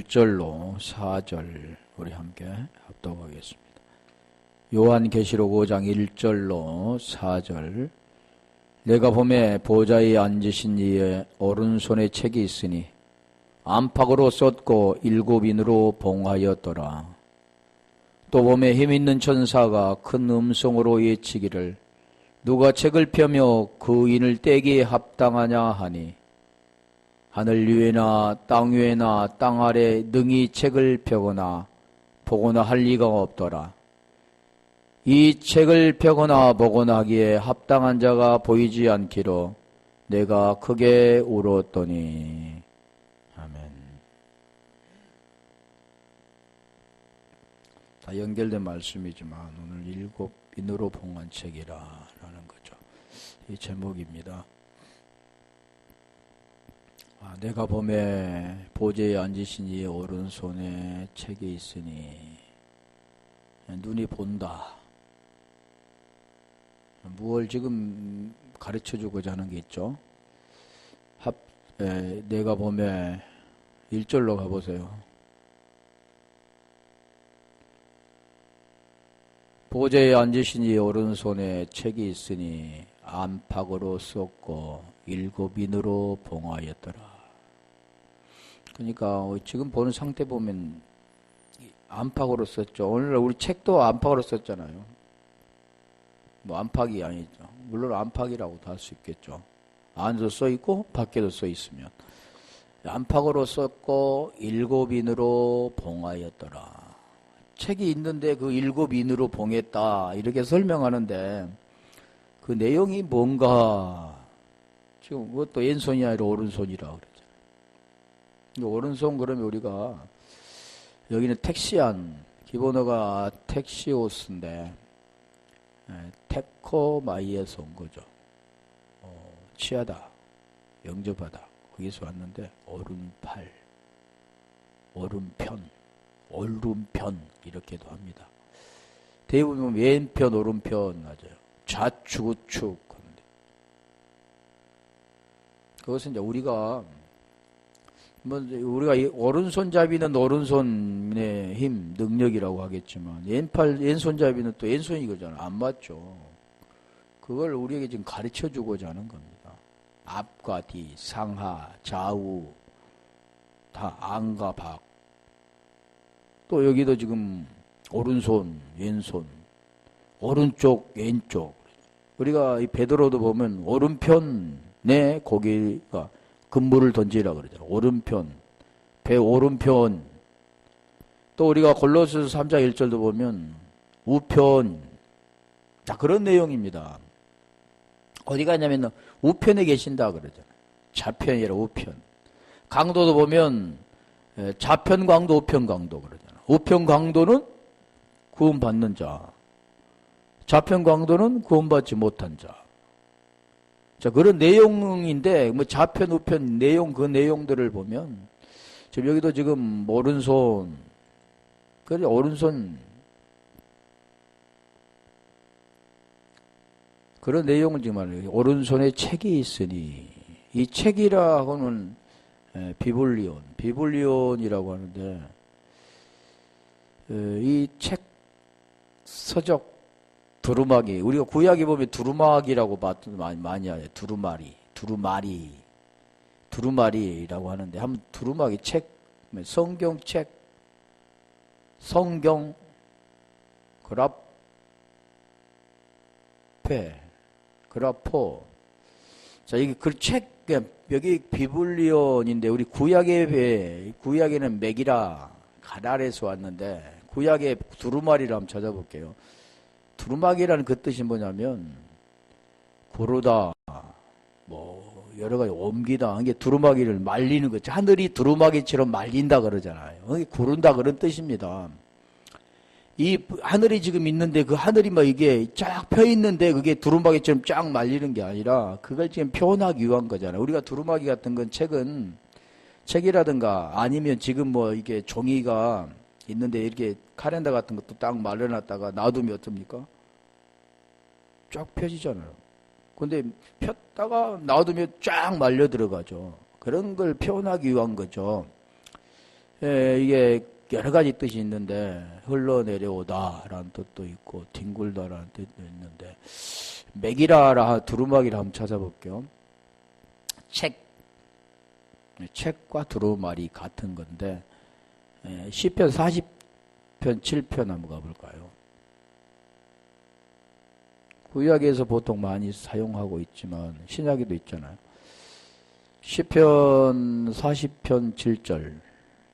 1절로 4절 우리 함께 합독하겠습니다. 요한계시록 5장 1절로 4절. 내가 보매 보좌에 앉으신 이의 오른손에 책이 있으니 안팎으로 썼고 7인으로 봉하였더라. 또 보매 힘있는 천사가 큰 음성으로 외치기를 누가 책을 펴며 그 인을 떼기에 합당하냐 하니 하늘 위에나 땅 위에나 땅 아래 능히 책을 펴거나 보거나 할 리가 없더라. 이 책을 펴거나 보거나 하기에 합당한 자가 보이지 않기로 내가 크게 울었더니. 아멘. 다 연결된 말씀이지만 오늘 7인으로 봉한 책이라는 거죠. 이 제목입니다. 내가 보매 보좌에 앉으신 이의 오른손에 책이 있으니 눈이 본다. 무엇을 지금 가르쳐주고자 하는 게 있죠. 내가 보매 1절로 가보세요. 보좌에 앉으신 이의 오른손에 책이 있으니 안팎으로 썼고 7인으로 봉하였더라. 그러니까 지금 보는 상태 보면 안팎으로 썼죠. 오늘 우리 책도 안팎으로 썼잖아요. 뭐 안팎이 아니죠. 물론 안팎이라고도 할 수 있겠죠. 안에도 써 있고 밖에도 써 있으면 안팎으로 썼고 7인으로 봉하였더라. 책이 있는데 그 7인으로 봉했다 이렇게 설명하는데 그 내용이 뭔가 지금 그것도 왼손이 아니라 오른손이라 그러잖아요. 오른손 그러면 우리가 여기는 택시안 기본어가 택시오스인데 테코마이에서 온 거죠. 취하다, 영접하다 거기서 왔는데 오른팔, 오른편, 오른편 이렇게도 합니다. 대부분 왼편, 오른편 맞아요. 좌측, 우측 하는데 그것은 이제 우리가 오른손잡이는 오른손의 힘, 능력이라고 하겠지만 왼손잡이는 또 왼손이 거잖아. 안 맞죠. 그걸 우리에게 지금 가르쳐 주고자 하는 겁니다. 앞과 뒤, 상하, 좌우 다 안과 밖. 또 여기도 지금 오른손, 왼손, 오른쪽, 왼쪽. 우리가 이 베드로도 보면 오른편에 고기가 근무를 던지라 그러잖아요. 오른편, 배 오른편. 또 우리가 골로새서 3장 1절도 보면 우편. 자, 그런 내용입니다. 어디 가냐면 우편에 계신다 그러잖아요. 좌편이 아니라 우편. 강도도 보면 좌편 강도, 우편 강도 그러잖아요. 우편 강도는 구원받는 자. 좌편 강도는 구원받지 못한 자. 자, 그런 내용인데, 좌편, 우편, 내용, 그 내용들을 보면, 지금 여기도 지금, 오른손, 그래, 오른손, 그런 내용을 지금 말해요. 오른손에 책이 있으니, 이 책이라고는, 비블리온이라고 하는데, 이 책, 서적, 두루마기. 우리가 구약에 보면 두루마기라고 많이 하죠. 두루마리라고 하는데 한번 두루마기 책, 성경책, 성경, 그라포. 자, 이게 그 책, 여기 비블리온인데 우리 구약에는 맥이라 가랄에서 왔는데 구약의 두루마리를 한번 찾아볼게요. 두루마기라는 그 뜻이 뭐냐면 고르다, 여러 가지 옮기다. 이게 두루마기를 말리는 거죠. 하늘이 두루마기처럼 말린다 그러잖아요. 이게 구른다 그런 뜻입니다. 이 하늘이 지금 있는데 그 하늘이 이게 쫙 펴 있는데 그게 두루마기처럼 쫙 말리는 게 아니라 그걸 지금 표현하기 위한 거잖아요. 우리가 두루마기 같은 건 책이라든가 아니면 지금 이게 종이가 있는데 이렇게 카렌더 같은 것도 딱 말려놨다가 놔두면 어떻습니까? 쫙 펴지잖아요. 근데 폈다가 놔두면 쫙 말려 들어가죠. 그런 걸 표현하기 위한 거죠. 이게 여러 가지 뜻이 있는데 흘러내려오다라는 뜻도 있고 뒹굴다라는 뜻도 있는데 맥이라라 두루마기를 한번 찾아볼게요. 책과 두루마리 같은 건데 시편 40편 7편 한번 가볼까요? 구약에서 보통 많이 사용하고 있지만 신약에도 있잖아요. 시편 40편 7절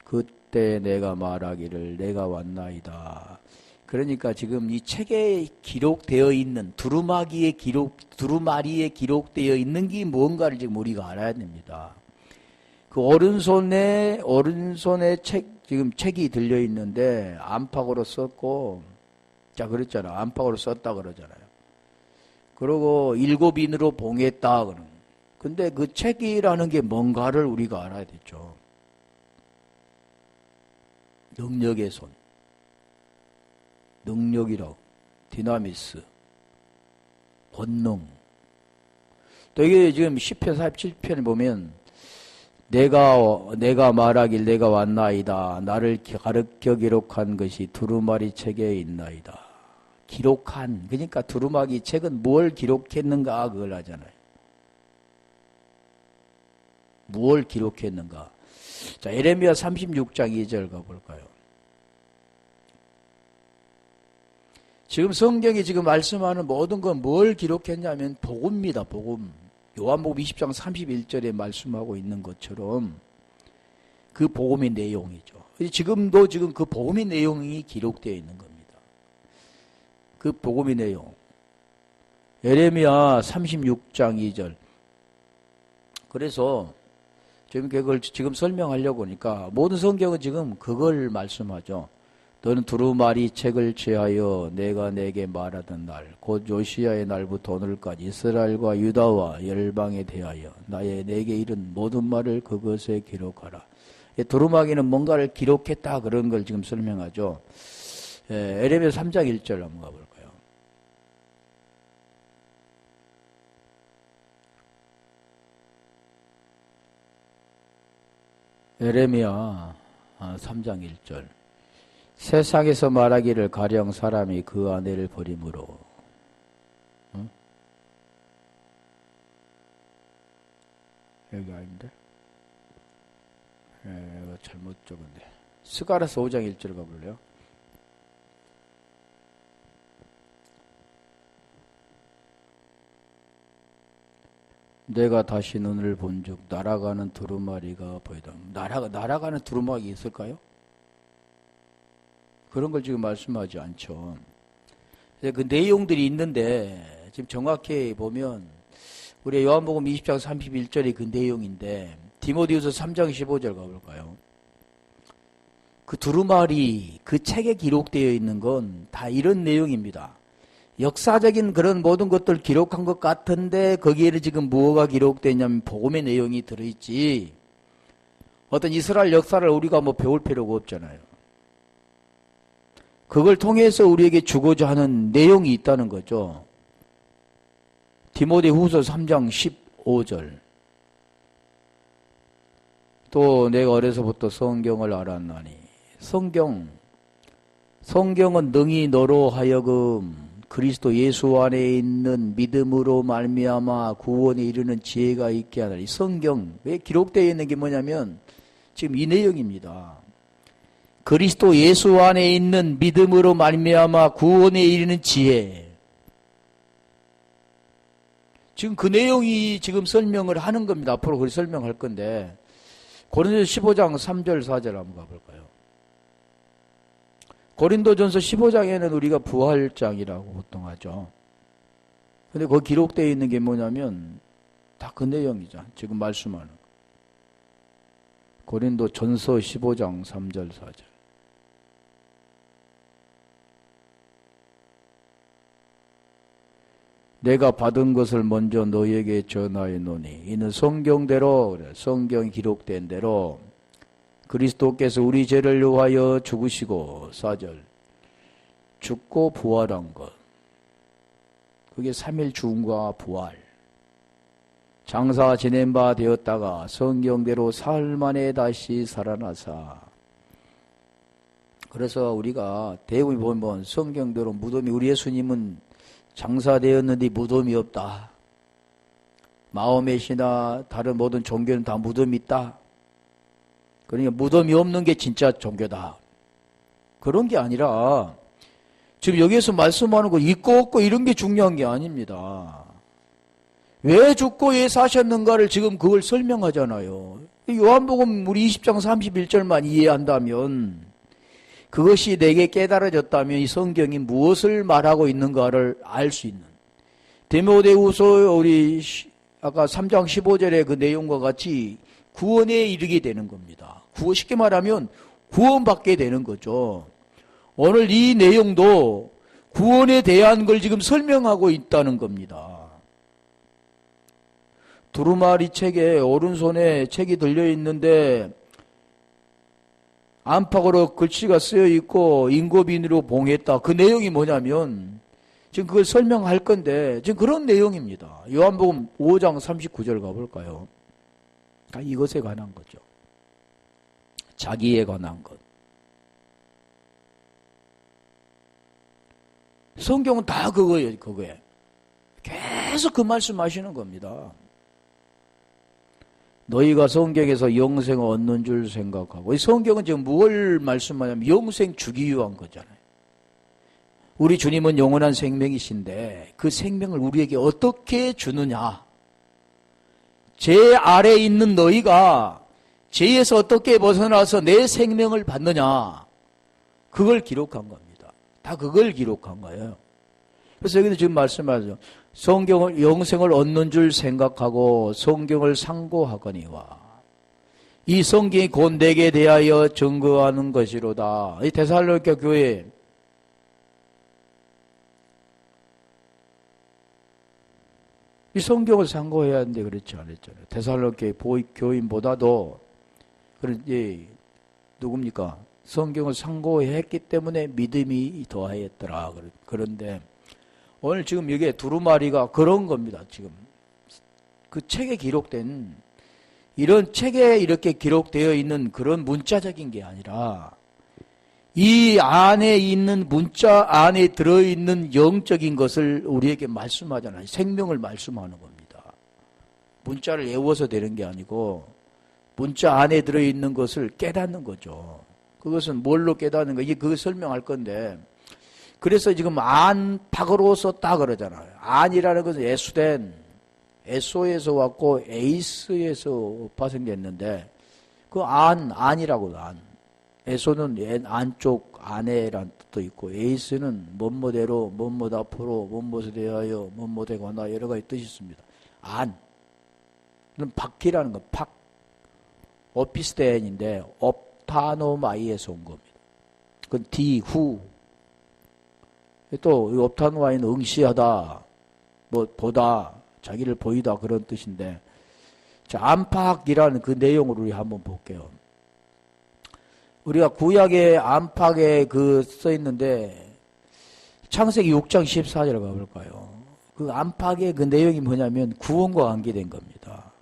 그때 내가 말하기를 내가 왔나이다. 그러니까 지금 이 책에 기록되어 있는 두루마리에 기록되어 있는 게 뭔가를 지금 우리가 알아야 됩니다. 그 오른손에 지금 책이 들려 있는데 안팎으로 썼고, 자 그랬잖아. 안팎으로 썼다 그러잖아요. 그리고 7인으로 봉했다 그러는. 근데 그 책이라는 게 뭔가를 우리가 알아야 되죠. 능력의 손, 능력이라고, 디나미스, 권능. 또 이게 지금 시편 47편에 보면 내가 말하길 내가 왔나이다. 나를 가르쳐 기록한 것이 두루마리 책에 있나이다. 기록한, 그러니까 두루마리 책은 뭘 기록했는가 그걸 하잖아요. 무엇을 기록했는가. 자, 예레미야 36장 2절 가볼까요? 지금 성경이 지금 말씀하는 모든 건 뭘 기록했냐면 복음입니다. 복음. 요한복음 20장 31절에 말씀하고 있는 것처럼 그 복음의 내용이죠. 지금도 지금 그 복음의 내용이 기록되어 있는 겁니다. 그 복음의 내용. 예레미야 36장 2절. 그래서 지금 그걸 지금 설명하려고 하니까 모든 성경은 지금 그걸 말씀하죠. 너는 두루마리 책을 취하여 내가 내게 말하던 날, 곧 요시야의 날부터 오늘까지 이스라엘과 유다와 열방에 대하여 내게 이른 모든 말을 그것에 기록하라. 두루마기는 뭔가를 기록했다 그런 걸 지금 설명하죠. 에레미야 3장 1절 한번 가볼까요? 에레미야 3장 1절. 세상에서 말하기를 가령 사람이 그 아내를 버림으로. 응? 여기 아닌데? 이거 잘못 적었네. 스가랴서 5장 1절 가볼래요? 내가 다시 눈을 본즉 날아가는 두루마리가 보이다. 날아가는 두루마리 있을까요? 그런 걸 지금 말씀하지 않죠. 그 내용들이 있는데 지금 정확히 보면 우리 요한복음 20장 31절이 그 내용인데 디모데후서 3장 15절 가볼까요? 그 두루마리 그 책에 기록되어 있는 건 다 이런 내용입니다. 역사적인 그런 모든 것들 기록한 것 같은데 거기에 지금 무엇가 기록되냐면 복음의 내용이 들어있지 어떤 이스라엘 역사를 우리가 뭐 배울 필요가 없잖아요. 그걸 통해서 우리에게 주고자 하는 내용이 있다는 거죠. 디모데후서 3장 15절. 또 내가 어려서부터 성경을 알았나니. 성경은 능히 너로 하여금 그리스도 예수 안에 있는 믿음으로 말미암아 구원에 이르는 지혜가 있게 하나니. 성경 왜 기록되어 있는 게 뭐냐면 지금 이 내용입니다. 그리스도 예수 안에 있는 믿음으로 말미암아 구원에 이르는 지혜. 지금 그 내용이 지금 설명을 하는 겁니다. 앞으로 그걸 설명할 건데 고린도전서 15장 3절 4절 한번 가볼까요? 고린도전서 15장에는 우리가 부활장이라고 보통 하죠. 근데 거기 기록되어 있는 게 뭐냐면 다 그 내용이죠. 지금 말씀하는 고린도전서 15장 3절 4절. 내가 받은 것을 먼저 너희에게 전하였노니 이는 성경대로 성경이 기록된 대로 그리스도께서 우리 죄를 위하여 죽으시고 4절 죽고 부활한 것 그게 3일 죽음과 부활 장사 지낸 바 되었다가 성경대로 사흘 만에 다시 살아나사 그래서 우리가 대부분 보면 성경대로 무덤이 우리 예수님은 장사되었는데 무덤이 없다. 마호멧이나 다른 모든 종교는 다 무덤이 있다. 그러니까 무덤이 없는 게 진짜 종교다. 그런 게 아니라 지금 여기에서 말씀하는 거 있고 없고 이런 게 중요한 게 아닙니다. 왜 죽고 왜 사셨는가를 지금 그걸 설명하잖아요. 요한복음 우리 20장 31절만 이해한다면 그것이 내게 깨달아졌다면 이 성경이 무엇을 말하고 있는가를 알 수 있는 디모데후서 우리 아까 3장 15절의 그 내용과 같이 구원에 이르게 되는 겁니다. 쉽게 말하면 구원받게 되는 거죠. 오늘 이 내용도 구원에 대한 걸 지금 설명하고 있다는 겁니다. 두루마리 책에 오른손에 책이 들려있는데 안팎으로 글씨가 쓰여있고 인고비누로 봉했다. 그 내용이 뭐냐면 지금 그걸 설명할 건데 지금 그런 내용입니다. 요한복음 5장 39절 가볼까요? 이것에 관한 거죠. 자기에 관한 것. 성경은 다 그거예요. 그거에 계속 그 말씀하시는 겁니다. 너희가 성경에서 영생을 얻는 줄 생각하고, 이 성경은 지금 뭘 말씀하냐면 영생 주기 위한 거잖아요. 우리 주님은 영원한 생명이신데 그 생명을 우리에게 어떻게 주느냐. 죄 아래 있는 너희가 죄에서 어떻게 벗어나서 내 생명을 받느냐. 그걸 기록한 겁니다. 다 그걸 기록한 거예요. 그래서 여기도 지금 말씀하죠. 성경을 영생을 얻는 줄 생각하고 성경을 상고하거니와 이 성경이 곧 내게 대하여 증거하는 것이로다. 이 데살로니가 교회 이 성경을 상고해야 하는데 그렇지 않았잖아요. 데살로니가 교인보다도 누굽니까? 성경을 상고했기 때문에 믿음이 더하였더라. 그런데 오늘 지금 여기에 두루마리가 그런 겁니다. 지금 그 책에 기록된 이런 책에 이렇게 기록되어 있는 그런 문자적인 게 아니라 이 안에 있는 문자 안에 들어있는 영적인 것을 우리에게 말씀하잖아요. 생명을 말씀하는 겁니다. 문자를 외워서 되는 게 아니고 문자 안에 들어있는 것을 깨닫는 거죠. 그것은 뭘로 깨닫는 거? 이게 그걸 설명할 건데 그래서 지금 안팎으로 썼다 그러잖아요. 안이라는 것은 에수된, 에소에서 왔고 에이스에서 파생됐는데 그 안이라고 안. 에소는 안쪽 안에란 뜻도 있고 에이스는 뭐뭐대로, 뭐뭐 앞으로, 뭐뭐에 대하여, 뭐뭐에 관하 여러 가지 뜻이 있습니다. 안. 그럼 바퀴라는 건 팍. 오피스텐인데 옵타노마이에서 온 겁니다. 그건 디, 후. 또 옵타노마이는 응시하다, 뭐 보다, 자기를 보이다 그런 뜻인데 자, 안팎이라는 그 내용을 우리 한번 볼게요. 우리가 구약의 안팎에 그 써 있는데 창세기 6장 14절 가볼까요? 그 안팎의 그 내용이 뭐냐면 구원과 관계된 겁니다.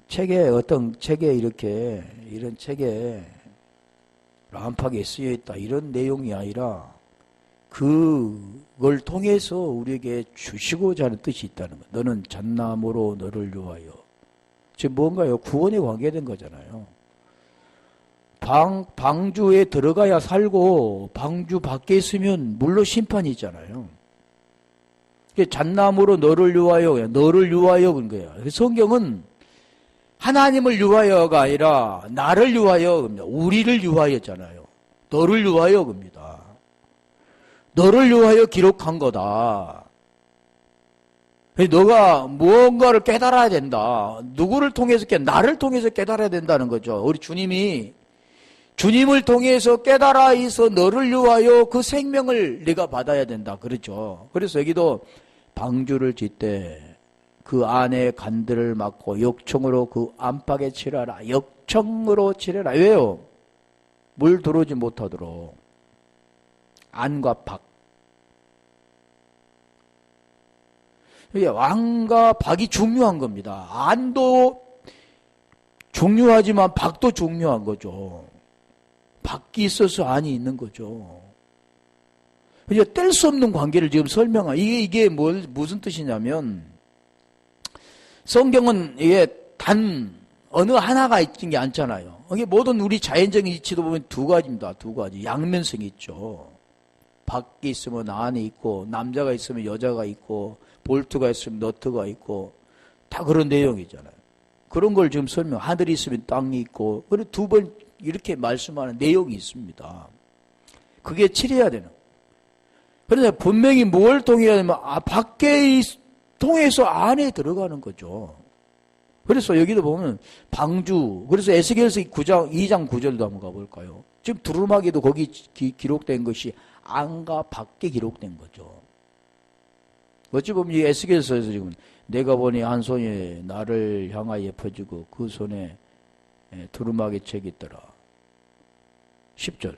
책에 어떤 책에 이렇게 이런 책에 안팎에 쓰여 있다 이런 내용이 아니라 그걸 통해서 우리에게 주시고자 하는 뜻이 있다는 거. 너는 잣나무로 너를 위하여. 지금 뭔가요? 구원에 관계된 거잖아요. 방주에 들어가야 살고 방주 밖에 있으면 물로 심판이 있잖아요. 잣나무로 너를 위하여, 너를 위하여 그런 거예요. 성경은 하나님을 위하여가 아니라 나를 위하여 겁니다. 우리를 위하여잖아요. 너를 위하여 겁니다. 너를 위하여 기록한 거다. 너가 무언가를 깨달아야 된다. 누구를 통해서 나를 통해서 깨달아야 된다는 거죠. 우리 주님이 주님을 통해서 깨달아 있어 너를 위하여 그 생명을 네가 받아야 된다. 그렇죠. 그래서 여기도 방주를 짓되 그 안에 간들을 막고 역청으로 그 안팎에 칠하라. 역청으로 칠해라. 왜요? 물 들어오지 못하도록. 안과 박. 이게 안과 박이 중요한 겁니다. 안도 중요하지만 박도 중요한 거죠. 밖이 있어서 안이 있는 거죠. 이제 뗄 수 없는 관계를 지금 설명한, 이게 무슨 뜻이냐면, 성경은 이게 단 어느 하나가 있는 게 않잖아요. 이게 모든 우리 자연적인 이치도 보면 두 가지입니다. 두 가지. 양면성이 있죠. 밖에 있으면 안에 있고, 남자가 있으면 여자가 있고, 볼트가 있으면 너트가 있고, 다 그런 내용이잖아요. 그런 걸 지금 하늘이 있으면 땅이 있고, 그리고 두 번 이렇게 말씀하는 내용이 있습니다. 그게 칠해야 되는. 그런데 분명히 뭘 통해야 되면, 밖에 통해서 안에 들어가는 거죠. 그래서 여기도 보면 방주, 그래서 에스겔서 2장 9절도 한번 가볼까요? 지금 두루마기도 거기 기록된 것이 안과 밖에 기록된 거죠. 어찌 보면 이 에스겔서에서 지금 내가 보니 한 손이 나를 향하여 펴지고 그 손에 두루마기 책이 있더라. 10절.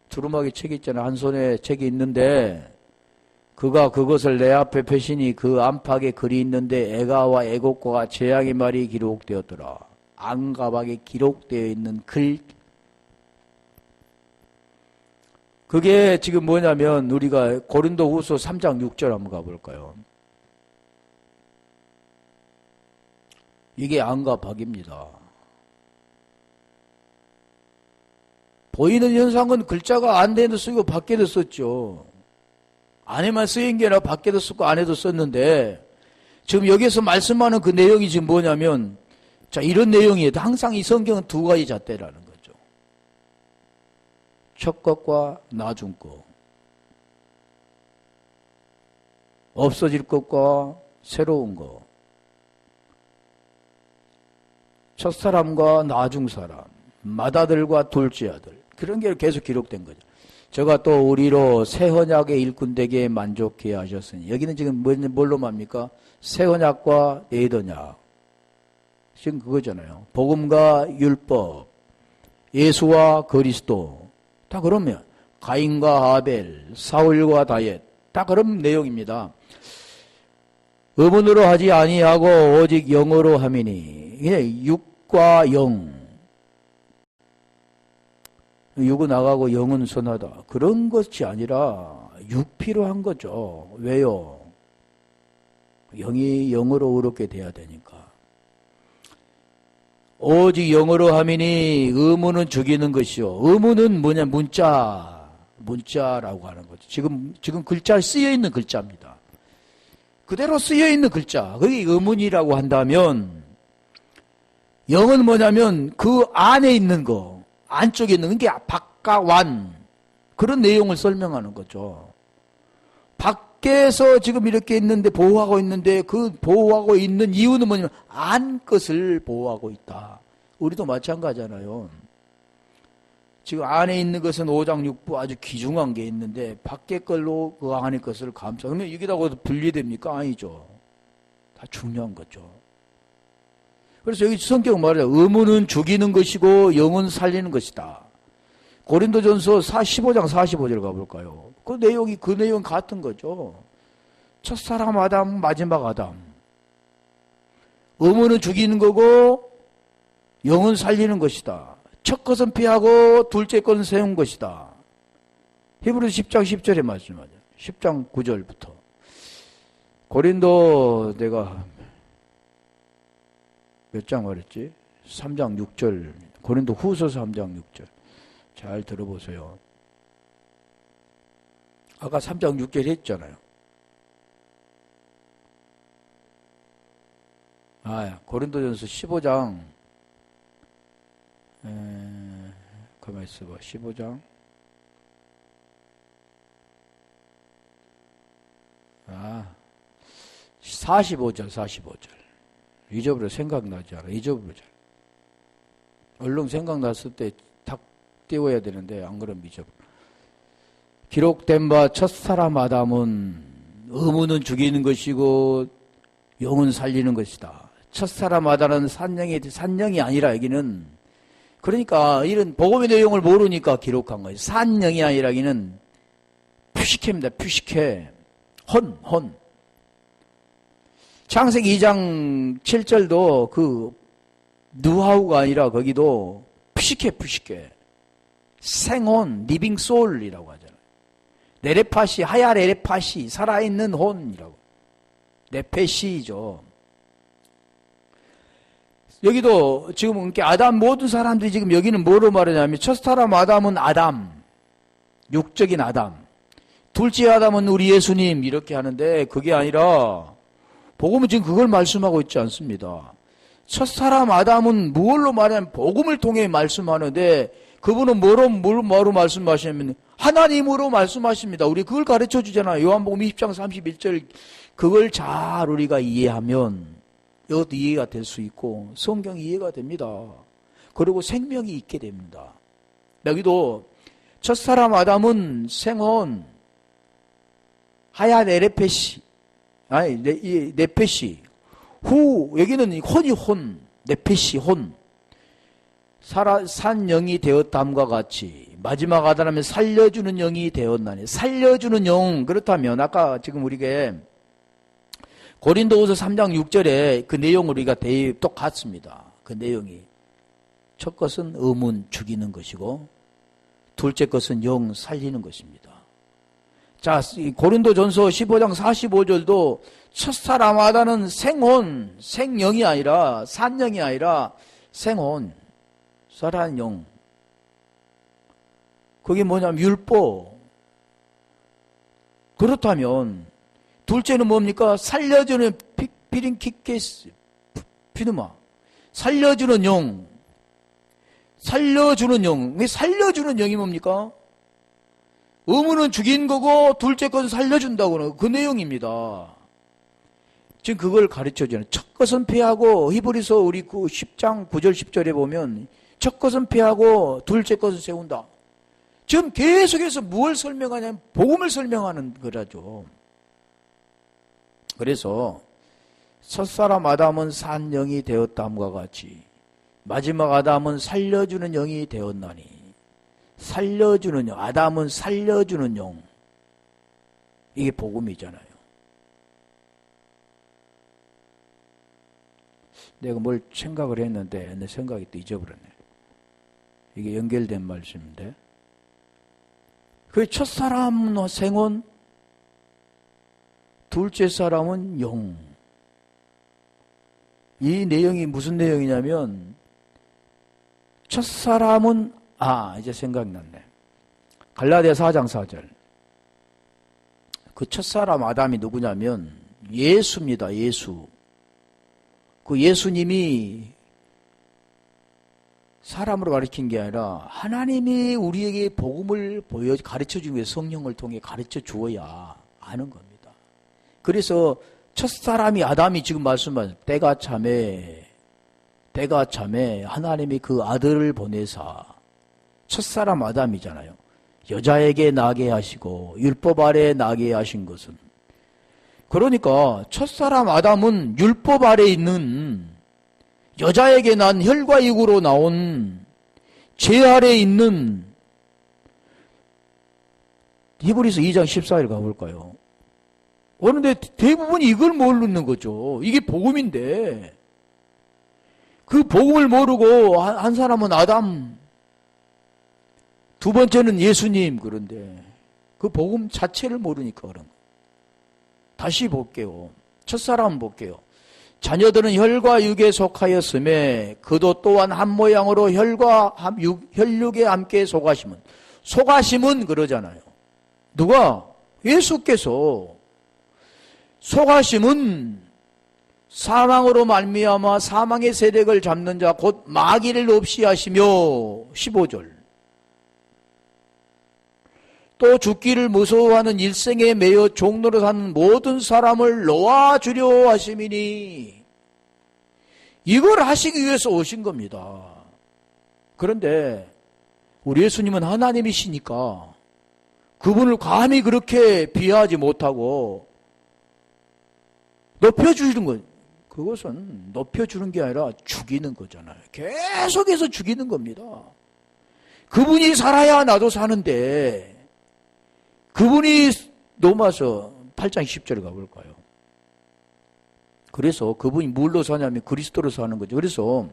두루마기 책이 있잖아. 한 손에 책이 있는데 그가 그것을 내 앞에 펴시니 그 안팎에 글이 있는데 애가와 애곡과 재앙의 말이 기록되었더라. 안과 밖에 기록되어 있는 글. 그게 지금 뭐냐면 우리가 고린도후서 3장 6절 한번 가볼까요? 이게 안과 밖입니다. 보이는 현상은 글자가 안에도 쓰고 밖에도 썼죠. 안에만 쓰인 게 아니라 밖에도 쓰고 안에도 썼는데 지금 여기서 말씀하는 그 내용이 지금 뭐냐면 자 이런 내용이에요. 항상 이 성경은 두 가지 잣대라는 거죠. 첫 것과 나중 것. 없어질 것과 새로운 것. 첫사람과 나중 사람. 맏아들과 둘째 아들. 그런 게 계속 기록된 거죠. 저가 또 우리로 새 언약의 일꾼 되게 만족해 하셨으니 여기는 지금 뭘로 맙니까? 새 언약과 옛 언약. 지금 그거잖아요. 복음과 율법, 예수와 그리스도. 다 그러면 가인과 아벨, 사울과 다윗. 다 그런 내용입니다. 의문으로 하지 아니하고 오직 영으로 함이니. 그냥 육과 영. 육은 나가고 영은 선하다. 그런 것이 아니라 육피로 한 거죠. 왜요? 영이 영으로 의롭게 돼야 되니까. 오직 영으로 함이니 의문은 죽이는 것이요. 의문은 뭐냐? 문자라고 하는 거죠. 지금 글자 쓰여 있는 글자입니다. 그대로 쓰여 있는 글자. 그게 의문이라고 한다면 영은 뭐냐면 그 안에 있는 거. 안쪽에 있는 게 밖과 완 그런 내용을 설명하는 거죠. 밖에서 지금 이렇게 있는데 보호하고 있는데 그 보호하고 있는 이유는 뭐냐면 안 것을 보호하고 있다. 우리도 마찬가지잖아요. 지금 안에 있는 것은 오장육부 아주 귀중한 게 있는데 밖에 걸로 그 안에 것을 감싸. 그러면 여기다가 분리됩니까? 아니죠. 다 중요한 거죠. 그래서 여기 성경 말이야. 의문은 죽이는 것이고 영은 살리는 것이다. 고린도전서 15장 45절 가볼까요? 그 내용 같은 거죠. 첫사람 아담, 마지막 아담. 의문은 죽이는 거고 영은 살리는 것이다. 첫 것은 피하고 둘째 것은 세운 것이다. 히브리서 10장 10절에 말씀하죠. 10장 9절부터. 고린도 내가 몇 장 말했지? 3장 6절. 고린도 후서서 3장 6절. 잘 들어보세요. 아까 3장 6절 했잖아요. 고린도전서 15장. 가만히 있어봐. 15장. 45절, 45절. 잊어버려. 생각나지 않아. 잊어버려. 얼른 생각났을 때 탁 띄워야 되는데 안 그러면 잊어버려. 기록된 바 첫사람 아담은 의문은 죽이는 것이고 영은 살리는 것이다. 첫사람 아담은 산영이 아니라 여기는 그러니까 이런 복음의 내용을 모르니까 기록한 거예요. 산영이 아니라 여기는 표식해입니다. 표식해. 헌. 창세기 2장 7절도 그 누하우가 아니라 거기도 푸시케. 생혼, 리빙 소울이라고 하잖아요. 레레파시, 하야 레레파시, 살아있는 혼이라고. 레페시죠. 여기도 지금 이렇게 아담 모든 사람들이 지금 여기는 뭐로 말하냐면 첫 사람 아담은 아담, 육적인 아담. 둘째 아담은 우리 예수님 이렇게 하는데 그게 아니라 복음은 지금 그걸 말씀하고 있지 않습니다. 첫 사람 아담은 무엇로 말하냐면 복음을 통해 말씀하는데 그분은 뭐로 말씀하시냐면 하나님으로 말씀하십니다. 우리 그걸 가르쳐 주잖아요. 요한복음 20장 31절 그걸 잘 우리가 이해하면 이것도 이해가 될 수 있고 성경이 이해가 됩니다. 그리고 생명이 있게 됩니다. 여기도 첫사람 아담은 생혼 하야 네레페시 아니 네페시 후 여기는 혼이 혼 네페시 혼 산 영이 되었담과 같이 마지막 아담은 살려주는 영이 되었나니 살려주는 영 그렇다면 아까 지금 우리가 고린도후서 3장 6절에 그 내용을 우리가 대입 똑같습니다. 그 내용이 첫 것은 의문 죽이는 것이고 둘째 것은 영 살리는 것입니다. 자, 고린도전서 15장 45절도 첫사람 아담은 생혼, 생영이 아니라 산영이 아니라 생혼, 살아있는 영. 그게 뭐냐면 율법. 그렇다면 둘째는 뭡니까? 살려주는 피린키케스 피누마. 살려주는 영. 살려주는 영. 살려주는 영이 뭡니까? 의무는 죽인 거고 둘째 것은 살려준다고는 그 내용입니다. 지금 그걸 가르쳐주는 첫 것은 피하고 히브리서 우리 그 10장 9절 10절에 보면 첫 것은 피하고 둘째 것은 세운다. 지금 계속해서 무엇을 설명하냐면 복음을 설명하는 거라죠. 그래서 첫사람 아담은 산 영이 되었다함과 같이 마지막 아담은 살려주는 영이 되었나니 살려주는 영, 아담은 살려주는 영. 이게 복음이잖아요. 내가 뭘 생각을 했는데 내 생각이 또 잊어버렸네. 이게 연결된 말씀인데 그 첫사람은 생혼 둘째 사람은 영. 이 내용이 무슨 내용이냐면 첫사람은 이제 생각났네. 갈라디아 4장 4절. 그 첫사람 아담이 누구냐면 예수입니다. 예수. 그 예수님이 사람으로 가르친 게 아니라 하나님이 우리에게 복음을 가르쳐주기 위해 성령을 통해 가르쳐 주어야 아는 겁니다. 그래서 첫사람이 아담이 지금 말씀하신 때가 참에 하나님이 그 아들을 보내사 첫사람 아담이잖아요. 여자에게 나게 하시고 율법 아래 나게 하신 것은 그러니까 첫사람 아담은 율법 아래 있는 여자에게 난 혈과 육으로 나온 죄 아래 있는 히브리서 2장 14일 가볼까요? 그런데 대부분이 이걸 모르는 거죠. 이게 복음인데 그 복음을 모르고 한 사람은 아담 두 번째는 예수님 그런데 그 복음 자체를 모르니까 그런 거. 다시 볼게요. 첫사람 볼게요. 자녀들은 혈과 육에 속하였음에 그도 또한 한 모양으로 혈육에 함께 속하심은 그러잖아요. 누가? 예수께서 속하심은 사망으로 말미암아 사망의 세력을 잡는 자 곧 마귀를 없이 하시며 15절 또 죽기를 무서워하는 일생에 매여 종로로 사는 모든 사람을 놓아주려 하심이니 이걸 하시기 위해서 오신 겁니다. 그런데 우리 예수님은 하나님이시니까 그분을 감히 그렇게 비하하지 못하고 높여주시는 것, 그것은 높여주는 게 아니라 죽이는 거잖아요. 계속해서 죽이는 겁니다. 그분이 살아야 나도 사는데 그분이 로마서 8장 10절에 가볼까요? 그래서 그분이 뭘로 사냐면 그리스도로 사는 거죠. 그래서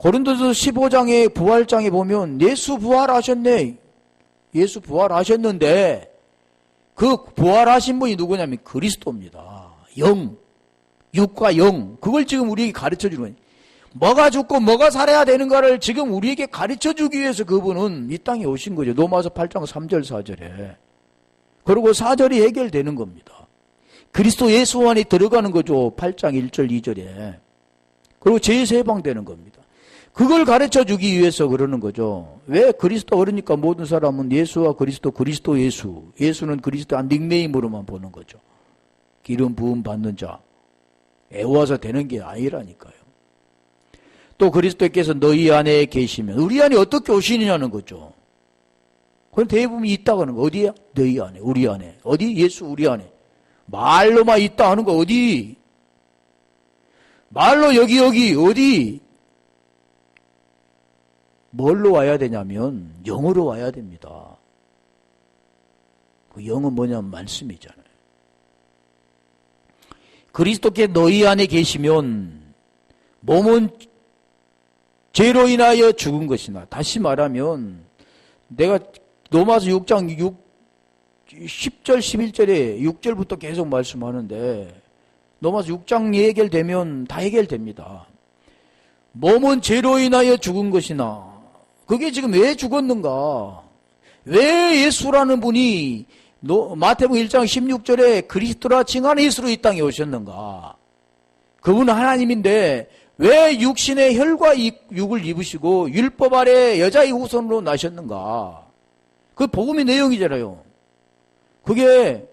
고린도서 15장의 부활장에 보면 예수 부활하셨네. 예수 부활하셨는데 그 부활하신 분이 누구냐면 그리스도입니다. 영, 육과 영. 그걸 지금 우리에게 가르쳐주는 거예요. 뭐가 죽고 뭐가 살아야 되는가를 지금 우리에게 가르쳐주기 위해서 그분은 이 땅에 오신 거죠. 로마서 8장 3절 4절에. 그리고 4절이 해결되는 겁니다. 그리스도 예수 안에 들어가는 거죠. 8장 1절 2절에. 그리고 죄에서 해방되는 겁니다. 그걸 가르쳐주기 위해서 그러는 거죠. 왜 그리스도 그러니까 모든 사람은 예수와 그리스도, 그리스도 예수. 예수는 그리스도 한 닉네임으로만 보는 거죠. 기름 부음 받는 자. 애워서 되는 게 아니라니까요. 또 그리스도께서 너희 안에 계시면 우리 안에 어떻게 오시느냐는 거죠. 그건 대부분 있다고 하는 거. 어디야? 너희 안에, 우리 안에. 어디? 예수 우리 안에. 말로만 있다 하는 거 어디? 말로 여기 어디? 뭘로 와야 되냐면 영으로 와야 됩니다. 그 영은 뭐냐면 말씀이잖아요. 그리스도께 너희 안에 계시면 몸은 죄로 인하여 죽은 것이나, 다시 말하면 내가 로마서 6장 10절 11절에 6절부터 계속 말씀하는데 로마서 6장 해결되면 다 해결됩니다. 몸은 죄로 인하여 죽은 것이나, 그게 지금 왜 죽었는가? 왜 예수라는 분이 마태복음 1장 16절에 그리스도라 칭하는 예수로 이 땅에 오셨는가? 그분은 하나님인데 왜 육신의 혈과 육을 입으시고 율법 아래 여자의 후손으로 나셨는가? 그 복음의 내용이잖아요. 그게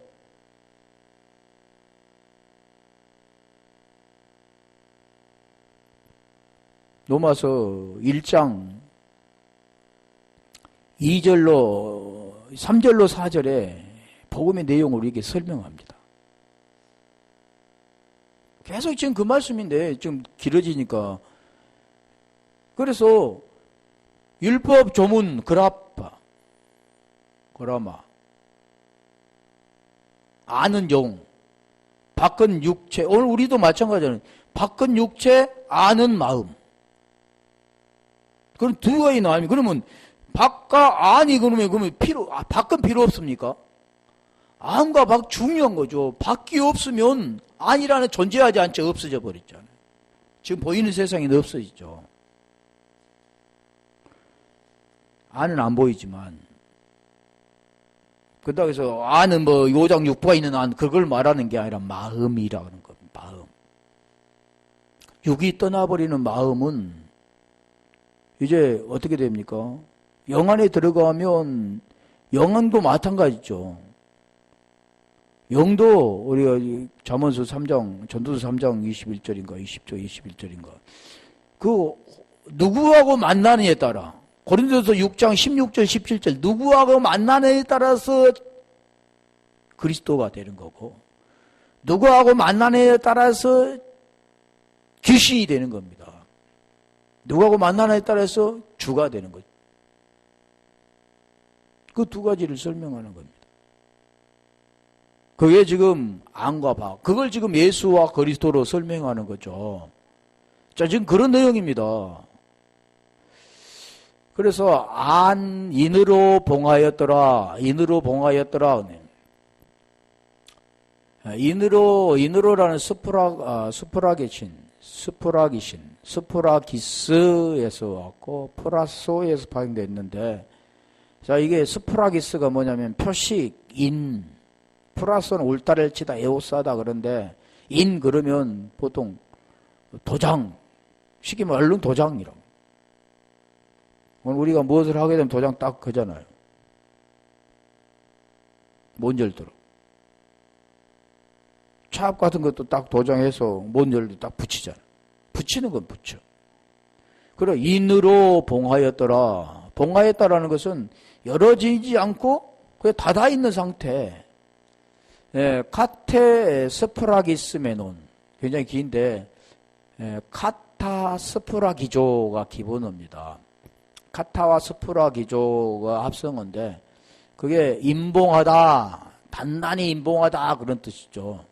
로마서 1장 2절로 3절로 4절에 복음의 내용을 우리에게 설명합니다. 계속 지금 그 말씀인데 좀 길어지니까. 그래서 율법 조문 그라마 아는 영, 밖은 육체. 오늘 우리도 마찬가지잖아요. 밖은 육체, 아는 마음. 그럼 두 가지 나오면, 그러면 밖과 안이 그러면 밖은 필요 없습니까? 안과 밖 중요한 거죠. 밖이 없으면 안이라는 존재하지 않죠. 없어져 버렸잖아요. 지금 보이는 세상에는 없어지죠. 안은 안 보이지만. 그렇다고 해서 안은 뭐 5장 6부가 있는 안, 그걸 말하는 게 아니라 마음이라는 겁니다. 마음. 육이 떠나버리는 마음은 이제 어떻게 됩니까? 영 안에 들어가면 영안도 마찬가지죠. 영도 우리가 잠언서 3장, 전도서 3장 21절인가 20절 21절인가 그 누구하고 만나느냐에 따라, 고린도서 6장 16절 17절 누구하고 만나느냐에 따라서 그리스도가 되는 거고, 누구하고 만나느냐에 따라서 귀신이 되는 겁니다. 누구하고 만나느냐에 따라서 주가 되는 거죠. 그 두 가지를 설명하는 겁니다. 그게 지금 안과 밖, 그걸 지금 예수와 그리스도로 설명하는 거죠. 자, 지금 그런 내용입니다. 그래서 인으로 봉하였더라. 인으로라는 스프라기스에서 왔고 프라소에서 파생됐는데, 자, 이게 스프라기스가 뭐냐면 표식, 프라소는 울타리를 치다 에오싸다 그런데, 그러면 보통 도장, 쉽게 말하면 도장이라고. 오늘 우리가 무엇을 하게 되면 도장 딱 그잖아요. 뭔절도록. 차압 같은 것도 딱 도장해서 뭔절도 딱 붙이잖아요. 붙이는 건 붙여. 그래, 인으로 봉하였더라. 봉하였다라는 것은 열어지지 않고 그냥 닫아있는 상태. 카테 스프라기스메논. 굉장히 긴데, 카타 스프라기조가 기본어입니다. 카타와 스프라기조가 합성어인데, 그게 임봉하다, 단단히 임봉하다, 그런 뜻이죠.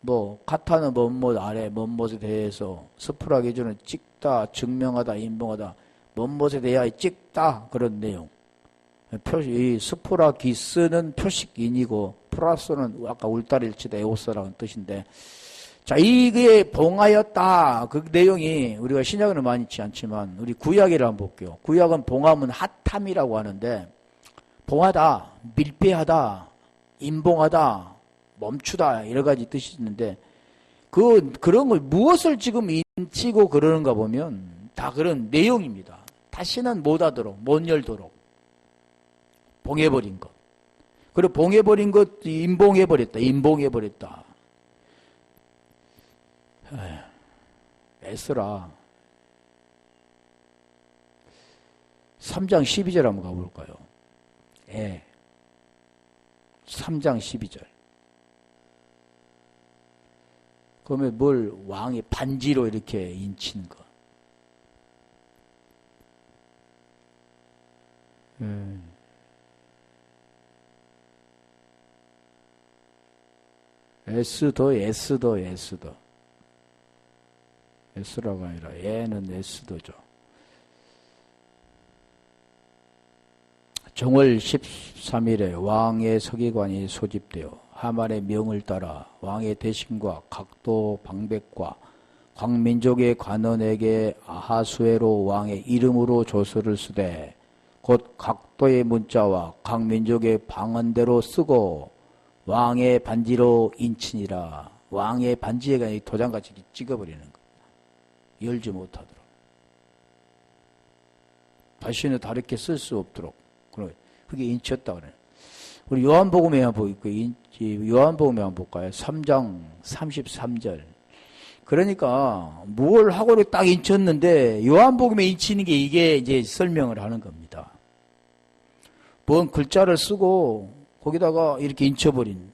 뭐 가타는 뭔못 아래 뭔못에 대해서 스프라 기준은 찍다, 증명하다, 인봉하다, 뭔못에 대하여 찍다 그런 내용. 이 스프라 기스는 표식인이고 플러스는 아까 울타리를 에오스라는 뜻인데, 자, 이게 봉하였다. 그 내용이 우리가 신약에는 많이 있지 않지만 우리 구약에를 한번 볼게요. 구약은 봉함은 핫함이라고 하는데, 봉하다, 밀폐하다, 인봉하다, 멈추다 여러 가지 뜻이 있는데, 그런 걸 무엇을 지금 인치고 그러는가 보면 다 그런 내용입니다. 다시는 못 하도록, 못 열도록 봉해버린 것. 그리고 봉해버린 것 인봉해버렸다. 인봉해버렸다. 에스라 3장 12절 한번 가볼까요? 3장 12절. 그러면 뭘 왕의 반지로 이렇게 인친 거. S도 S라가 아니라 얘는 S도죠. 정월 13일에 왕의 서기관이 소집되어 하만의 명을 따라 왕의 대신과 각도 방백과 각 민족의 관원에게 아하수에로 왕의 이름으로 조서를 쓰되 곧 각도의 문자와 각 민족의 방언대로 쓰고 왕의 반지로 인치니라. 왕의 반지에가 도장같이 찍어버리는 거예요. 열지 못하도록. 다시는 다르게 쓸 수 없도록. 그게 인치였다 그래요. 우리 요한복음에 한번 볼까요? 요한복음에 한번 볼까요? 3장 33절. 그러니까 뭘 하고를 딱 인쳤는데 요한복음에 인치는 게 이게 이제 설명을 하는 겁니다. 뭔 글자를 쓰고 거기다가 이렇게 인쳐버린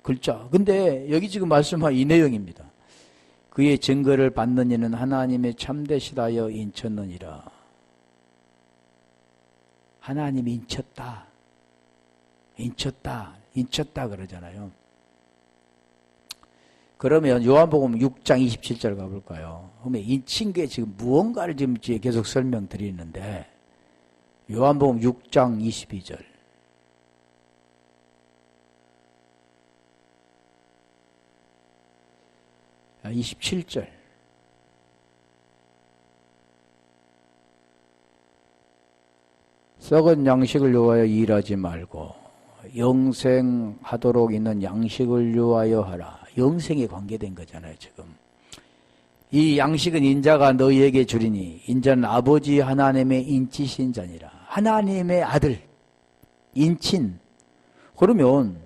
글자. 근데 여기 지금 말씀한 이 내용입니다. 그의 증거를 받는 이는 하나님의 참되시다여 인쳤느니라. 하나님이 인쳤다 그러잖아요. 그러면 요한복음 6장 27절 가볼까요? 그러면 인친 게 지금 무언가를 지금 계속 설명드리는데, 요한복음 6장 22절. 아, 27절. 썩은 양식을 요하여 일하지 말고 영생하도록 있는 양식을 요하여 하라. 영생에 관계된 거잖아요, 지금. 이 양식은 인자가 너희에게 주리니 인자는 아버지 하나님의 인치신 자니라. 하나님의 아들, 인친. 그러면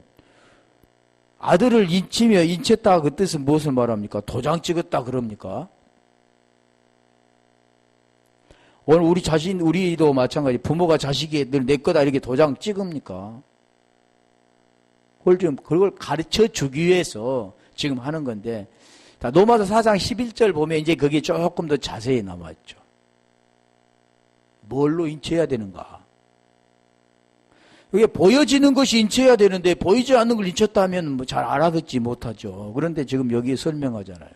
아들을 인치며 인쳤다 그 뜻은 무엇을 말합니까? 도장 찍었다 그럽니까? 오늘 우리도 마찬가지. 부모가 자식이 늘 내 거다 이렇게 도장 찍습니까? 그걸 가르쳐 주기 위해서 지금 하는 건데, 로마서 4장 11절 보면 이제 그게 조금 더 자세히 남아있죠. 뭘로 인쳐야 되는가? 이게 보여지는 것이 인쳐야 되는데, 보이지 않는 걸 인쳤다면 뭐 잘 알아듣지 못하죠. 그런데 지금 여기 설명하잖아요.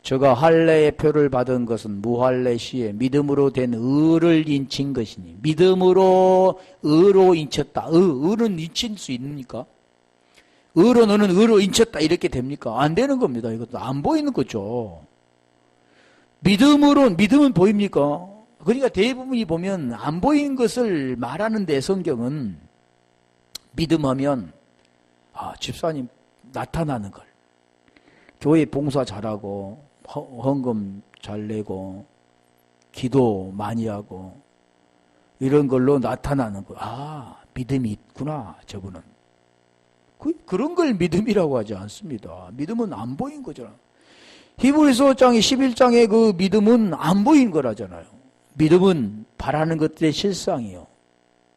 저가 할례의 표를 받은 것은 무할례 시에 믿음으로 된 의를 인친 것이니, 믿음으로 의로 인쳤다. 의는 인칠 수 있습니까? 의로 너는 의로 인쳤다 이렇게 됩니까? 안 되는 겁니다. 이것도 안 보이는 거죠. 믿음은 보입니까? 그러니까 대부분이 보면 안 보이는 것을 말하는데 성경은 믿음하면 집사님 나타나는 걸, 교회 봉사 잘하고 헌금 잘 내고 기도 많이 하고 이런 걸로 나타나는 거. 믿음이 있구나 저분은. 그런 걸 믿음이라고 하지 않습니다. 믿음은 안 보인 거잖아. 히브리서 5장의 11장의 그 믿음은 안 보인 거라잖아요. 믿음은 바라는 것들의 실상이요.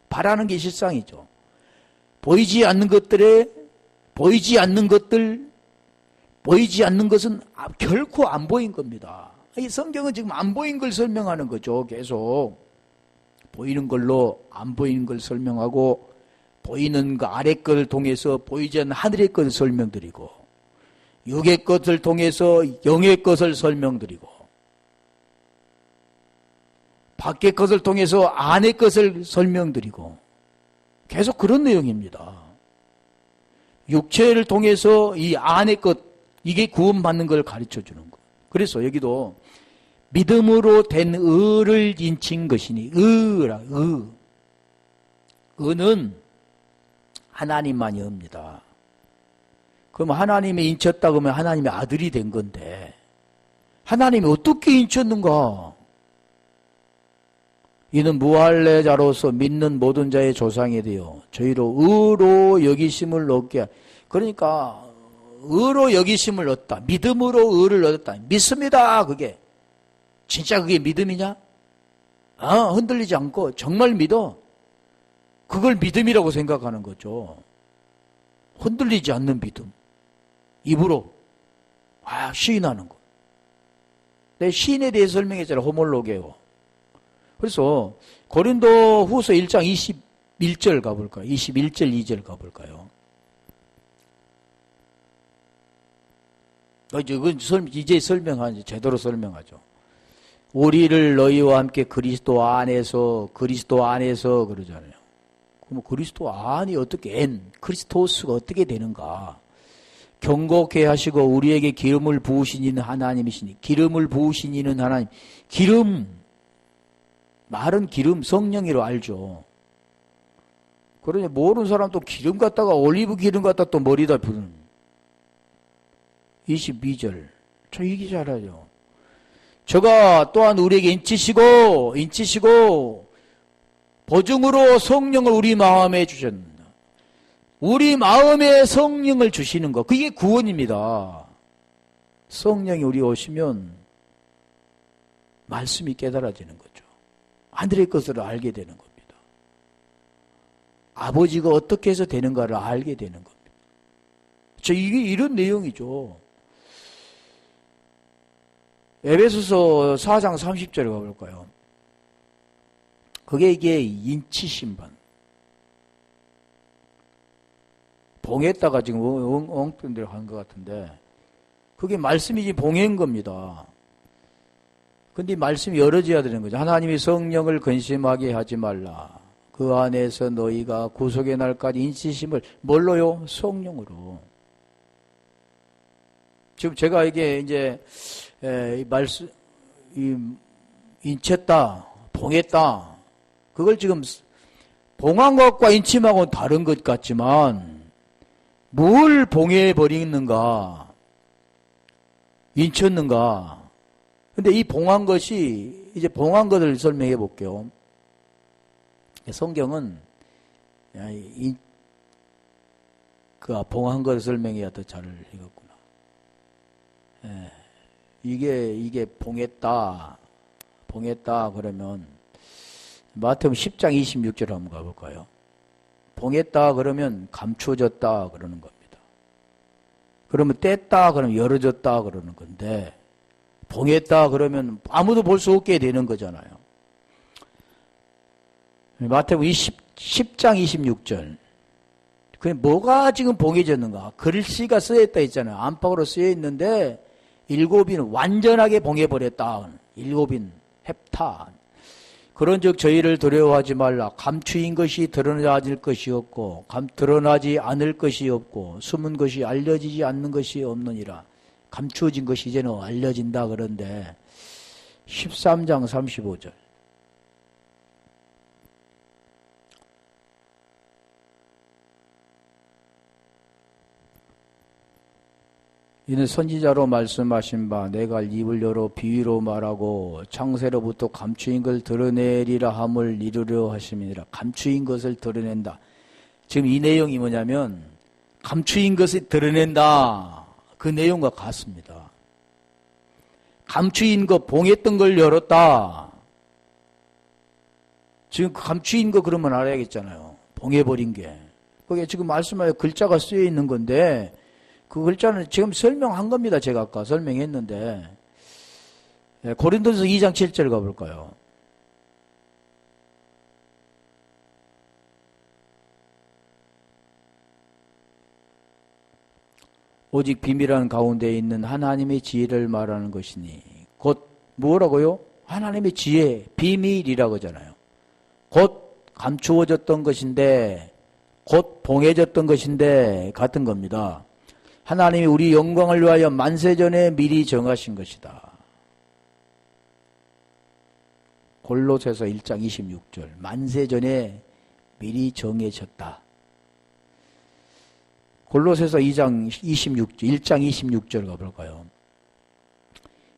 바라는 게 실상이죠. 보이지 않는 것은 결코 안 보인 겁니다. 이 성경은 지금 안 보인 걸 설명하는 거죠. 계속 보이는 걸로 안 보이는 걸 설명하고, 보이는 그 아래 것을 통해서 보이지 않는 하늘의 것을 설명드리고, 육의 것을 통해서 영의 것을 설명드리고 밖의 것을 통해서 안의 것을 설명드리고 계속 그런 내용입니다. 육체를 통해서 이 안의 것, 이게 구원받는 걸 가르쳐주는 것. 그래서 여기도 믿음으로 된 의를 인친 것이니 의라 의. 의는 하나님만이 의입니다. 그럼 하나님이 인쳤다 그러면 하나님의 아들이 된 건데 하나님이 어떻게 인쳤는가? 이는 무할례자로서 믿는 모든 자의 조상이 되어 저희로 의로 여기심을 얻게. 그러니까 의로 여기심을 얻다. 믿음으로 의를 얻었다. 믿습니다. 그게 진짜 그게 믿음이냐? 흔들리지 않고 정말 믿어. 그걸 믿음이라고 생각하는 거죠. 흔들리지 않는 믿음. 입으로 시인하는 거. 내 시인에 대해 설명했잖아. 호몰로게요. 그래서 고린도 후서 1장 21절 가볼까요? 21절 2절 가볼까요? 이제 설명하죠. 제대로 설명하죠. 우리를 너희와 함께 그리스도 안에서 그러잖아요. 그럼 그리스도 안이 어떻게 크리스토스가 어떻게 되는가? 경고케 하시고 우리에게 기름을 부으신 이는 하나님이시니 기름을 부으신 이는 하나님. 말은 기름 성령이로 알죠. 그러니 모르는 사람도 기름 갖다가 올리브 기름 갖다 또 머리다 부는 22절 저 이게 잘하죠. 저가 또한 우리에게 인치시고 보증으로 성령을 우리 마음에 주셨다. 우리 마음에 성령을 주시는 것 그게 구원입니다. 성령이 우리 오시면 말씀이 깨달아지는 거죠. 하늘의 것을 알게 되는 겁니다. 아버지가 어떻게 해서 되는가를 알게 되는 겁니다. 이게 이런 내용이죠. 에베소서 4장 30절에 가볼까요? 그게 이게 인치심판. 봉했다가 지금 엉뚱 데로 간 것 같은데 그게 말씀이지 봉해인 겁니다. 근데 말씀이 열어져야 되는 거죠. 하나님이 성령을 근심하게 하지 말라. 그 안에서 너희가 구속의 날까지 인치심을 뭘로요? 성령으로. 지금 제가 이게 이제 인쳤다, 봉했다. 그걸 지금 봉한 것과 인침하고는 다른 것 같지만 뭘 봉해버리는가? 인쳤는가? 근데 이 봉한 것이 이제 봉한 것을 설명해 볼게요. 성경은 봉한 것을 설명해야 더 잘 읽었구나. 이게 봉했다 그러면 마태복음 10장 26절 한번 가볼까요? 봉했다 그러면 감추어졌다 그러는 겁니다. 그러면 뗐다 그러면 열어졌다 그러는 건데 봉했다 그러면 아무도 볼 수 없게 되는 거잖아요. 마태복음 10장 26절. 그게 뭐가 지금 봉해졌는가? 글씨가 쓰여있다 있잖아요. 안팎으로 쓰여있는데 일곱인 완전하게 봉해버렸다. 일곱인 헵타. 그런즉 저희를 두려워하지 말라. 감추인 것이 드러나질 것이 없고 드러나지 않을 것이 없고 숨은 것이 알려지지 않는 것이 없느니라. 감추어진 것이 이제는 알려진다 그런데 13장 35절. 이는 선지자로 말씀하신 바 내가 입을 열어 비유로 말하고 창세로부터 감추인 걸 드러내리라 함을 이루려 하심이니라. 감추인 것을 드러낸다. 지금 이 내용이 뭐냐면 감추인 것을 드러낸다. 그 내용과 같습니다. 감추인 것, 봉했던 걸 열었다. 지금 감추인 거 그러면 알아야겠잖아요. 봉해버린 게. 그게 지금 말씀하여 글자가 쓰여 있는 건데 그 글자는 지금 설명한 겁니다. 제가 아까 설명했는데 고린도서 2장 7절 가볼까요? 오직 비밀한 가운데 있는 하나님의 지혜를 말하는 것이니 곧 뭐라고요? 하나님의 지혜, 비밀이라고 하잖아요. 곧 감추어졌던 것인데 곧 봉해졌던 것인데 같은 겁니다. 하나님이 우리 영광을 위하여 만세전에 미리 정하신 것이다. 골로새서 1장 26절 만세전에 미리 정해졌다. 골로새서 2장 26절 1장 26절 가볼까요?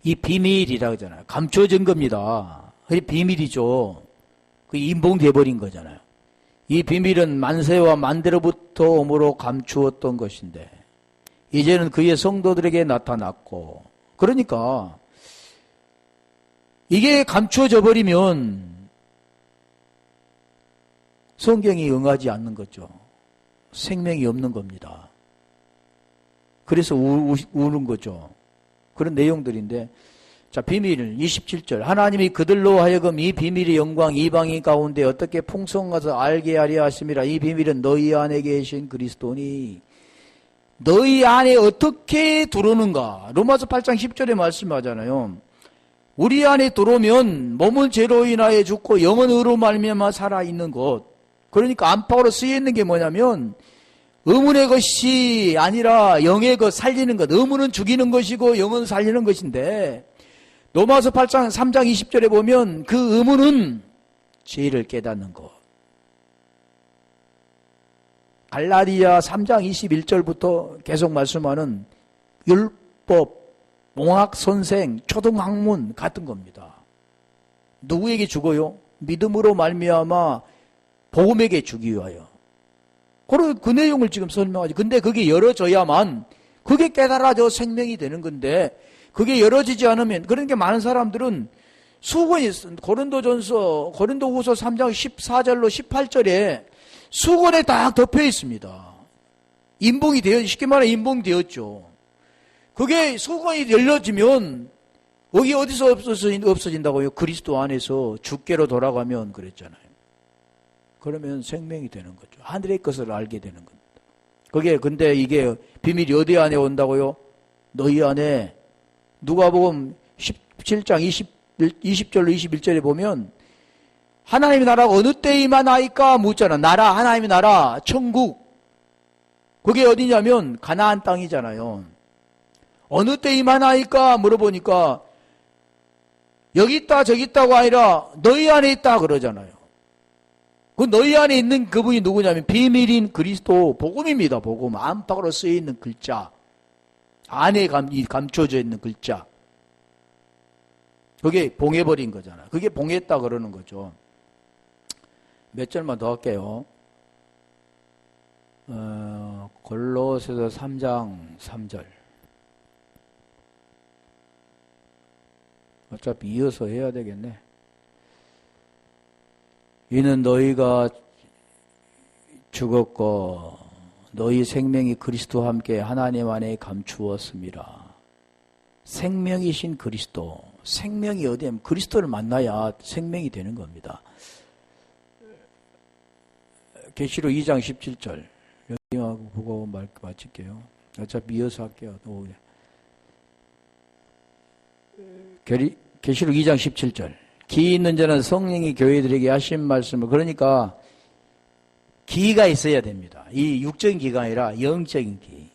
이 비밀이라고 하잖아요. 감춰진 겁니다. 그게 비밀이죠. 그 인봉돼 버린 거잖아요. 이 비밀은 만세와 만대로부터 오므로 감추었던 것인데 이제는 그의 성도들에게 나타났고, 그러니까 이게 감추어져 버리면 성경이 응하지 않는 거죠. 생명이 없는 겁니다. 그래서 우는 거죠. 그런 내용들인데, 자, 비밀 27절 하나님이 그들로 하여금 이 비밀의 영광 이방인 가운데 어떻게 풍성하서 알게 하려 하심이라. 이 비밀은 너희 안에 계신 그리스도니 너희 안에 어떻게 들어오는가. 로마서 8장 10절에 말씀하잖아요. 우리 안에 들어오면 몸은 죄로 인하여 죽고 영은 의로 말미암아 살아있는 것. 그러니까 안팎으로 쓰여있는 게 뭐냐면 의문의 것이 아니라 영의 것, 살리는 것. 의문은 죽이는 것이고 영은 살리는 것인데 로마서 8장 3장 20절에 보면 그 의문은 죄를 깨닫는 것. 갈라디아 3장 21절부터 계속 말씀하는 율법, 몽학선생, 초등학문 같은 겁니다. 누구에게 죽어요? 믿음으로 말미암아 복음에게 주기 위하여. 그 내용을 지금 설명하지. 근데 그게 열어져야만 그게 깨달아져 생명이 되는 건데 그게 열어지지 않으면, 그러니까 많은 사람들은 수건이 고린도후서 3장 14절로 18절에 수건에 딱 덮여 있습니다. 인봉이 쉽게 말해 인봉되었죠. 그게 수건이 열려지면 여기 어디서 없어진다고요? 그리스도 안에서 주께로 돌아가면 그랬잖아요. 그러면 생명이 되는 거죠. 하늘의 것을 알게 되는 겁니다. 그게 근데 이게 비밀이 어디 안에 온다고요? 너희 안에. 누가복음 17장 20절로 21절에 보면 하나님의 나라가 어느 때 임하나이까 묻잖아. 나라, 하나님의 나라, 천국. 그게 어디냐면 가나안 땅이잖아요. 어느 때 임하나이까 물어보니까 여기 있다 저기 있다가 아니라 너희 안에 있다 그러잖아요. 그 너희 안에 있는 그분이 누구냐면 비밀인 그리스도 복음입니다. 복음. 안팎으로 쓰여있는 글자. 안에 감춰져 있는 글자. 그게 봉해버린 거잖아요. 그게 봉했다 그러는 거죠. 몇 절만 더 할게요. 골로새서 3장 3절. 어차피 이어서 해야 되겠네. 이는 너희가 죽었고 너희 생명이 그리스도와 함께 하나님 안에 감추었습니다. 생명이신 그리스도. 생명이 어디에 그리스도를 만나야 생명이 되는 겁니다. 계시록 2장 17절. 여기 보고 마칠게요. 어차피 이어서 할게요. 계시록 2장 17절. 기 있는 자는 성령이 교회들에게 하신 말씀을, 그러니까 기가 있어야 됩니다. 이 육적인 기가 아니라 영적인 기.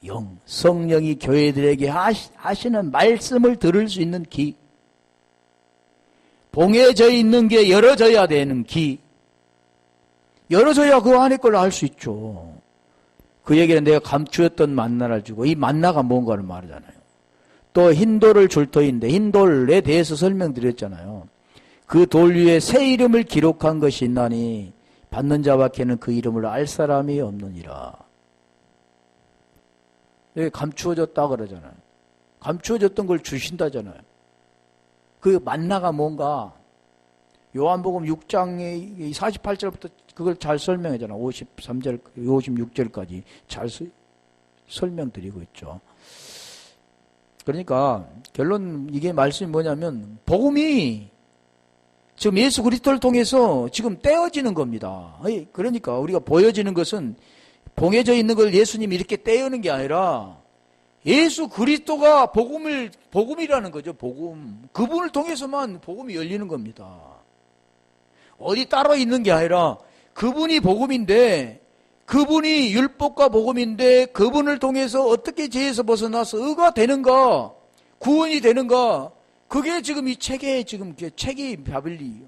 영. 성령이 교회들에게 하시는 말씀을 들을 수 있는 기. 봉해져 있는 게 열어져야 되는 기. 열어져야 그 안에 걸 알 수 있죠. 그 얘기는 내가 감추었던 만나를 주고, 이 만나가 뭔가를 말하잖아요. 또 흰돌을 줄 터인데, 흰돌에 대해서 설명드렸잖아요. 그 돌 위에 새 이름을 기록한 것이 있나니 받는 자밖에는 그 이름을 알 사람이 없느니라. 여기 감추어졌다 그러잖아요. 감추어졌던 걸 주신다잖아요. 그 만나가 뭔가 요한복음 6장의 48절부터 그걸 잘 설명하잖아요. 53절, 56절까지 잘 설명드리고 있죠. 그러니까 결론, 이게 말씀이 뭐냐면 복음이 지금 예수 그리스도를 통해서 지금 떼어지는 겁니다. 그러니까 우리가 보여지는 것은 봉해져 있는 걸 예수님이 이렇게 떼우는 게 아니라 예수 그리스도가 복음이라는 거죠. 복음. 그분을 통해서만 복음이 열리는 겁니다. 어디 따로 있는 게 아니라 그분이 복음인데, 그분이 율법과 복음인데 그분을 통해서 어떻게 죄에서 벗어나서 의가 되는가, 구원이 되는가, 그게 지금 이 책의 지금 책이 바빌리.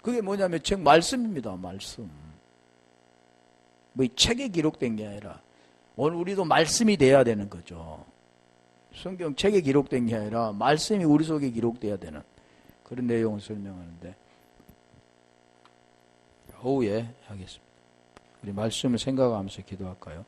그게 뭐냐면 책 말씀입니다. 말씀. 뭐 이 책에 기록된 게 아니라 오늘 우리도 말씀이 돼야 되는 거죠. 성경 책에 기록된 게 아니라 말씀이 우리 속에 기록돼야 되는 그런 내용을 설명하는데, 오후에 하겠습니다. 우리 말씀을 생각하면서 기도할까요?